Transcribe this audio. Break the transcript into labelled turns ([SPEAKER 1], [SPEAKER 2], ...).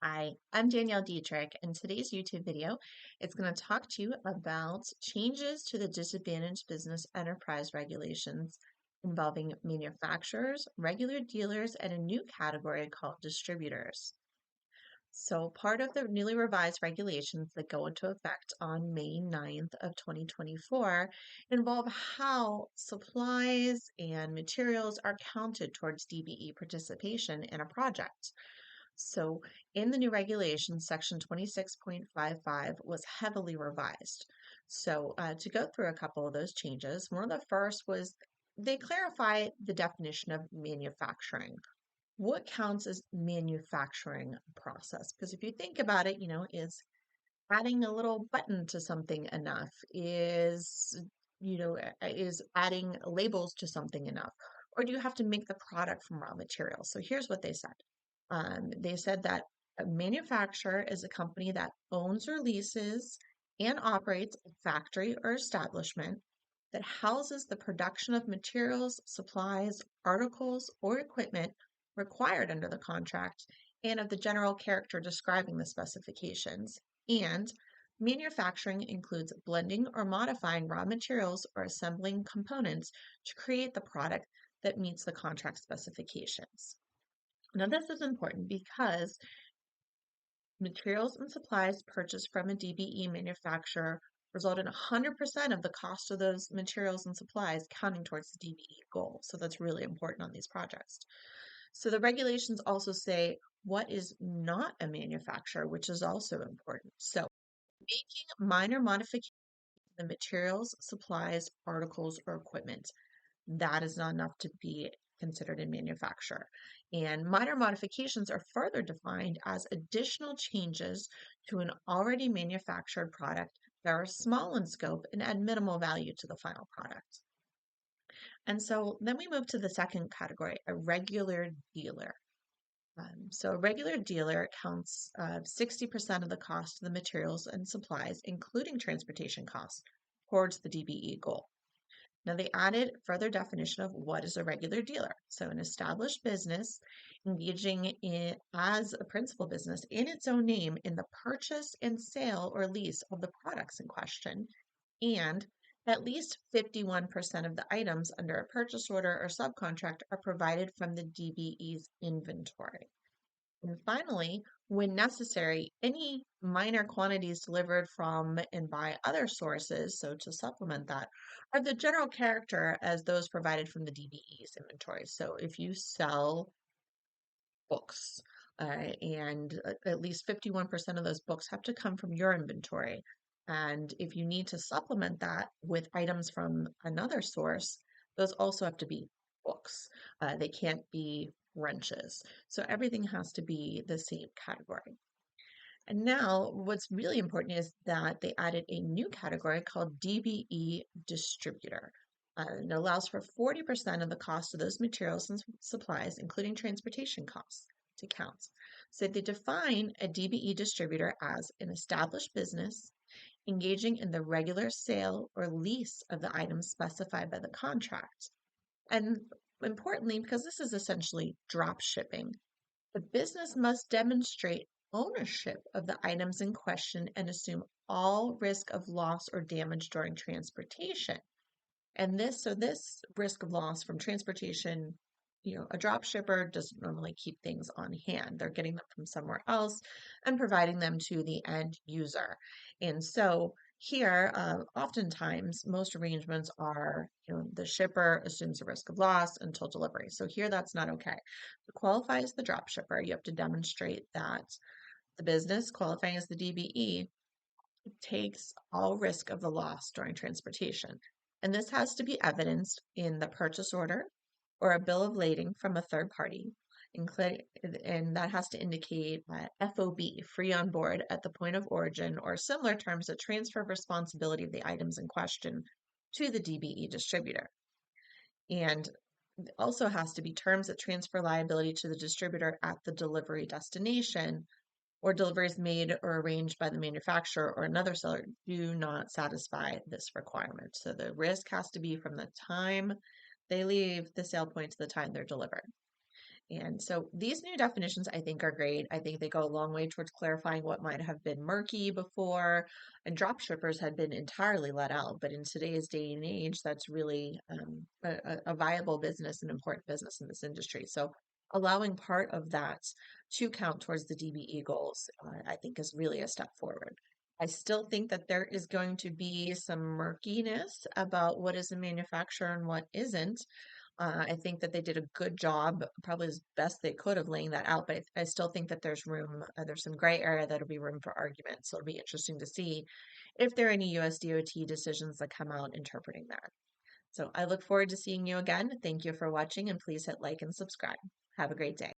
[SPEAKER 1] Hi, I'm Danielle Dietrich. In today's YouTube video, it's going to talk to you about changes to the disadvantaged business enterprise regulations involving manufacturers, regular dealers, and a new category called distributors. So part of the newly revised regulations that go into effect on May 9th of 2024 involve how supplies and materials are counted towards DBE participation in a project. So, in the new regulations, Section 26.55 was heavily revised. So, to go through a couple of those changes, one of the first was they clarify the definition of manufacturing. What counts as manufacturing process? Because if you think about it, is adding a little button to something enough? Is adding labels to something enough? Or do you have to make the product from raw materials? So here's what they said. They said that a manufacturer is a company that owns or leases and operates a factory or establishment that houses the production of materials, supplies, articles, or equipment required under the contract and of the general character describing the specifications. And manufacturing includes blending or modifying raw materials or assembling components to create the product that meets the contract specifications. Now, this is important because materials and supplies purchased from a DBE manufacturer result in 100% of the cost of those materials and supplies counting towards the DBE goal. So that's really important on these projects. So the regulations also say what is not a manufacturer, which is also important. So making minor modifications to the materials, supplies, articles, or equipment, that is not enough to be considered a manufacturer. And minor modifications are further defined as additional changes to an already manufactured product that are small in scope and add minimal value to the final product. And so then we move to the second category, a regular dealer. So a regular dealer accounts 60% of the cost of the materials and supplies, including transportation costs, towards the DBE goal. Now, they added further definition of what is a regular dealer. So, an established business engaging in as a principal business in its own name in the purchase and sale or lease of the products in question, and at least 51% of the items under a purchase order or subcontract are provided from the DBE's inventory. And finally, when necessary, any minor quantities delivered from and by other sources, so to supplement that, are the general character as those provided from the DBE's inventory. So if you sell books, and at least 51% of those books have to come from your inventory. And if you need to supplement that with items from another source, those also have to be books. They can't be wrenches. So everything has to be the same category. And now what's really important is that they added a new category called DBE distributor. It allows for 40% of the cost of those materials and supplies, including transportation costs, to count. So they define a DBE distributor as an established business engaging in the regular sale or lease of the items specified by the contract. And importantly, because this is essentially drop shipping, the business must demonstrate ownership of the items in question and assume all risk of loss or damage during transportation. And this risk of loss from transportation, a drop shipper doesn't normally keep things on hand. They're getting them from somewhere else and providing them to the end user. And so here, oftentimes, most arrangements are, the shipper assumes the risk of loss until delivery. So here, that's not okay. To qualify as the drop shipper, you have to demonstrate that the business qualifying as the DBE takes all risk of the loss during transportation. And this has to be evidenced in the purchase order or a bill of lading from a third party, and that has to indicate FOB, free on board at the point of origin, or similar terms that transfer responsibility of the items in question to the DBE distributor. And also has to be terms that transfer liability to the distributor at the delivery destination, or deliveries made or arranged by the manufacturer or another seller do not satisfy this requirement. So the risk has to be from the time they leave the sale point to the time they're delivered. And so these new definitions I think are great. I think they go a long way towards clarifying what might have been murky before, and drop shippers had been entirely let out. But in today's day and age, that's really a viable business, an important business in this industry. So allowing part of that to count towards the DBE goals, I think is really a step forward. I still think that there is going to be some murkiness about what is a manufacturer and what isn't. I think that they did a good job, probably as best they could, of laying that out. But I still think that there's room, there's some gray area that'll be room for argument. So it'll be interesting to see if there are any US DOT decisions that come out interpreting that. So I look forward to seeing you again. Thank you for watching, and please hit like and subscribe. Have a great day.